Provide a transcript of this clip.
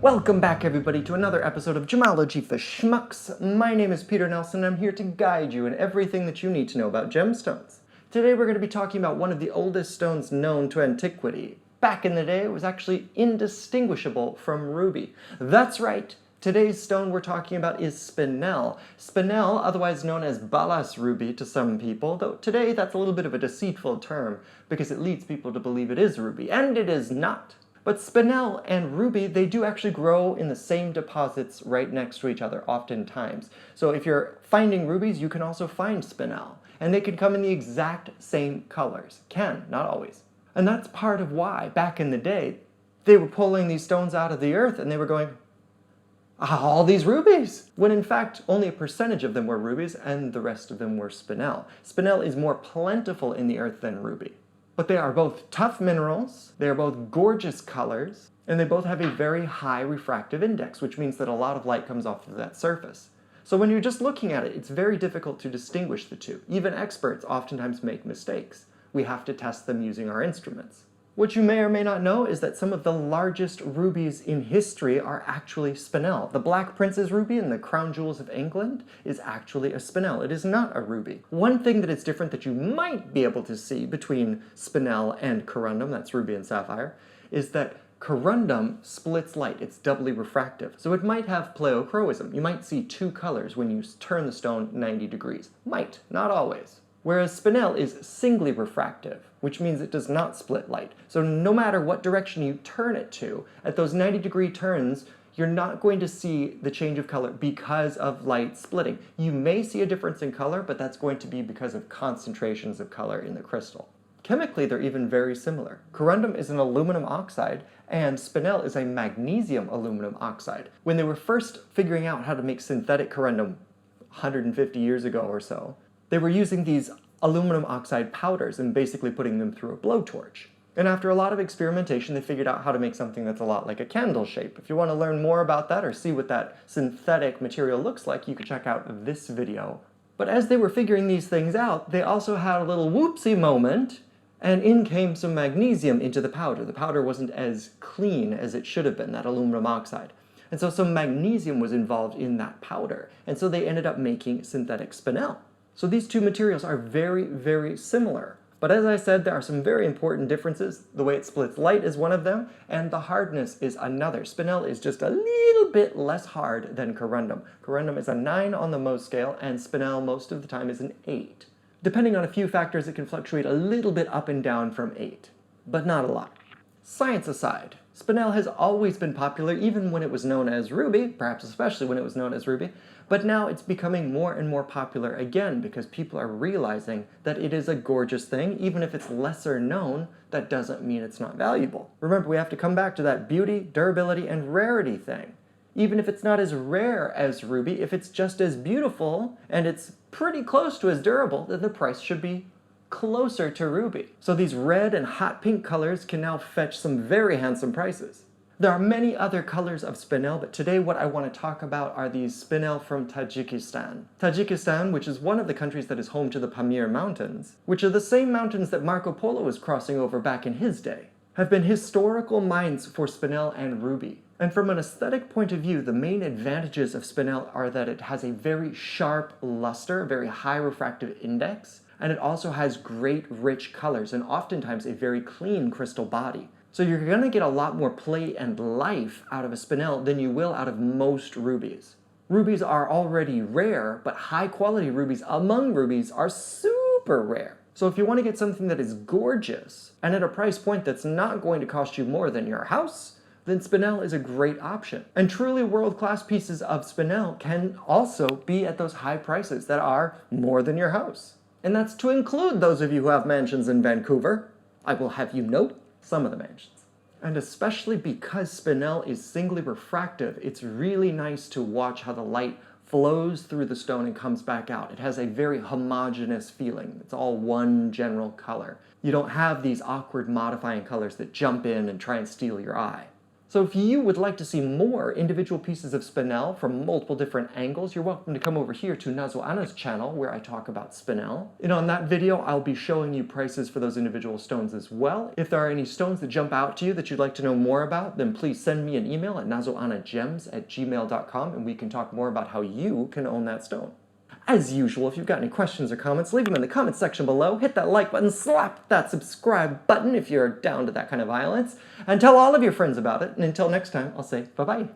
Welcome back everybody to another episode of Gemology for Schmucks. My name is Peter Nelson and I'm here to guide you in everything that you need to know about gemstones. Today we're going to be talking about one of the oldest stones known to antiquity. Back in the day it was actually indistinguishable from ruby. That's right, today's stone we're talking about is Spinel. Spinel, otherwise known as balas ruby to some people, though today that's a little bit of a deceitful term because it leads people to believe it is ruby, and it is not. But Spinel and ruby, they do actually grow in the same deposits right next to each other, oftentimes. So if you're finding rubies, you can also find Spinel. And they can come in the exact same colors. Can, not always. And that's part of why, back in the day, they were pulling these stones out of the earth and they were going, all these rubies! When in fact, only a percentage of them were rubies and the rest of them were Spinel. Spinel is more plentiful in the earth than ruby. But they are both tough minerals, they are both gorgeous colors, and they both have a very high refractive index, which means that a lot of light comes off of that surface. So when you're just looking at it, it's very difficult to distinguish the two. Even experts oftentimes make mistakes. We have to test them using our instruments. What you may or may not know is that some of the largest rubies in history are actually Spinel. The Black Prince's ruby in the Crown Jewels of England is actually a Spinel. It is not a ruby. One thing that is different that you might be able to see between Spinel and corundum, that's ruby and sapphire, is that corundum splits light. It's doubly refractive. So it might have pleochroism. You might see two colors when you turn the stone 90 degrees. Might, not always. Whereas Spinel is singly refractive, which means it does not split light. So no matter what direction you turn it to, at those 90-degree turns, you're not going to see the change of color because of light splitting. You may see a difference in color, but that's going to be because of concentrations of color in the crystal. Chemically, they're even very similar. Corundum is an aluminum oxide, and Spinel is a magnesium aluminum oxide. When they were first figuring out how to make synthetic corundum 150 years ago or so, they were using these aluminum oxide powders and basically putting them through a blowtorch. And after a lot of experimentation, they figured out how to make something that's a lot like a candle shape. If you want to learn more about that or see what that synthetic material looks like, you can check out this video. But as they were figuring these things out, they also had a little whoopsie moment, and in came some magnesium into the powder. The powder wasn't as clean as it should have been, that aluminum oxide. And so some magnesium was involved in that powder. And so they ended up making synthetic Spinel. So these two materials are very, very similar. But as I said, there are some very important differences. The way it splits light is one of them, and the hardness is another. Spinel is just a little bit less hard than corundum. Corundum is a 9 on the Mohs scale, and Spinel most of the time is an 8. Depending on a few factors, it can fluctuate a little bit up and down from 8, but not a lot. Science aside, Spinel has always been popular even when it was known as ruby, perhaps especially when it was known as ruby, but now it's becoming more and more popular again because people are realizing that it is a gorgeous thing. Even if it's lesser known, that doesn't mean it's not valuable. Remember, we have to come back to that beauty, durability, and rarity thing. Even if it's not as rare as ruby, if it's just as beautiful and it's pretty close to as durable, then the price should be closer to ruby. So these red and hot pink colors can now fetch some very handsome prices. There are many other colors of Spinel, but today what I want to talk about are these Spinel from Tajikistan. Tajikistan, which is one of the countries that is home to the Pamir Mountains, which are the same mountains that Marco Polo was crossing over back in his day, have been historical mines for Spinel and ruby. And from an aesthetic point of view, the main advantages of Spinel are that it has a very sharp luster, a very high refractive index, and it also has great rich colors and oftentimes a very clean crystal body. So you're going to get a lot more play and life out of a Spinel than you will out of most rubies. Rubies are already rare, but high quality rubies among rubies are super rare. So if you want to get something that is gorgeous and at a price point that's not going to cost you more than your house, then Spinel is a great option. And truly world-class pieces of Spinel can also be at those high prices that are more than your house. And that's to include those of you who have mansions in Vancouver. I will have you note some of the mansions. And especially because Spinel is singly refractive, it's really nice to watch how the light flows through the stone and comes back out. It has a very homogeneous feeling. It's all one general color. You don't have these awkward modifying colors that jump in and try and steal your eye. So if you would like to see more individual pieces of Spinel from multiple different angles, you're welcome to come over here to Nazo Anna's channel where I talk about Spinel. And on that video, I'll be showing you prices for those individual stones as well. If there are any stones that jump out to you that you'd like to know more about, then please send me an email at nazoannagems@gmail.com and we can talk more about how you can own that stone. As usual, if you've got any questions or comments, leave them in the comments section below. Hit that like button, slap that subscribe button if you're down to that kind of violence, and tell all of your friends about it. And until next time, I'll say bye-bye.